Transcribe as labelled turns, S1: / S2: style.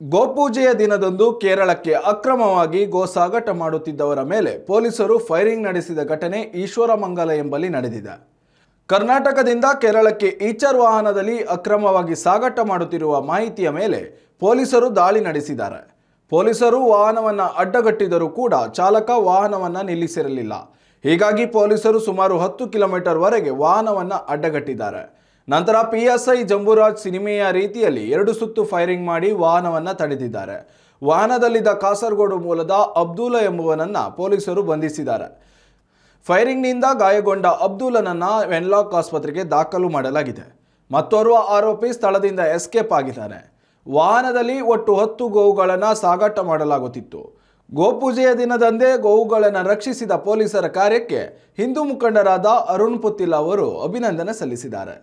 S1: ಗೋಪೂಜೆಯ ದಿನದಂದು ಕೇರಳಕ್ಕೆ ಅಕ್ರಮವಾಗಿ ಗೋ ಸಾಗಾಟ ಮಾಡುತ್ತಿದ್ದವರ ಮೇಲೆ ಪೊಲೀಸರು ಫೈರಿಂಗ್ ನಡೆಸಿದ ಘಟನೆ ಈಶ್ವರಮಂಗಲ ಎಂಬಲ್ಲಿ ನಡೆದಿದೆ. ಕರ್ನಾಟಕದಿಂದ ಕೇರಳಕ್ಕೆ ಈಚರ್ ವಾಹನದಲ್ಲಿ ಅಕ್ರಮವಾಗಿ ಸಾಗಾಟ ಮಾಡುತ್ತಿರುವ ಮಾಹಿತಿಯ ಮೇಲೆ ಪೊಲೀಸರು ದಾಳಿ ನಡೆಸಿದ್ದಾರೆ. ಪೊಲೀಸರು ವಾಹನವನ್ನು ಅಡ್ಡಗಟ್ಟಿದರೂ ಕೂಡ ಚಾಲಕ ವಾಹನವನ್ನು ನಿಲ್ಲಿಸಿರಲಿಲ್ಲ. ಹೀಗಾಗಿ ಪೊಲೀಸರು ಸುಮಾರು 10 ಕಿಲೋಮೀಟರ್ ವರೆಗೆ ವಾಹನವನ್ನು ಅಡ್ಡಗಟ್ಟಿದ್ದಾರೆ. ನಂತರ PSI ಜಂಬುರಾಜ್ ಸಿನಿಮೆಯ ರೀತಿಯಲ್ಲಿ 2 ಸುತ್ತು ಫೈರಿಂಗ್ ಮಾಡಿ ವಾಹನವನ್ನು ತಡೆದಿದ್ದಾರೆ. ವಾಹನದಲ್ಲಿದ್ದ ಕಾಸರಗೋಡು ಮೂಲದ ಅಬ್ದುಲ್ಲಾ ಎಂಬುವನನ್ನು ಪೊಲೀಸರು ಬಂಧಿಸಿದ್ದಾರೆ. ಫೈರಿಂಗ್ನಿಂದ ಗಾಯಗೊಂಡ ಅಬ್ದುಲ್ಲನನ್ನು ವೆನ್ಲಾಕ್ ಆಸ್ಪತ್ರೆಗೆ ದಾಖಲು ಮಾಡಲಾಗಿದೆ. ಮತ್ತೋರ್ವ ಆರೋಪಿ ಸ್ಥಳದಿಂದ ಎಸ್ಕೇಪ್ ಆಗಿದ್ದಾನೆ. ವಾಹನದಲ್ಲಿ ಒಟ್ಟು 10 ಗೋವುಗಳನ್ನು ಸಾಗಾಟ ಮಾಡಲಾಗುತ್ತಿತ್ತು. ಗೋಪೂಜೆಯ ದಿನದಂದೇ ಗೋವುಗಳನ್ನು ರಕ್ಷಿಸಿದ ಪೊಲೀಸರ ಕಾರ್ಯಕ್ಕೆ ಹಿಂದೂ ಮುಖಂಡರಾದ ಅರುಣ್ ಪುತ್ತಿಲ ಅವರು ಅಭಿನಂದನೆ ಸಲ್ಲಿಸಿದ್ದಾರೆ.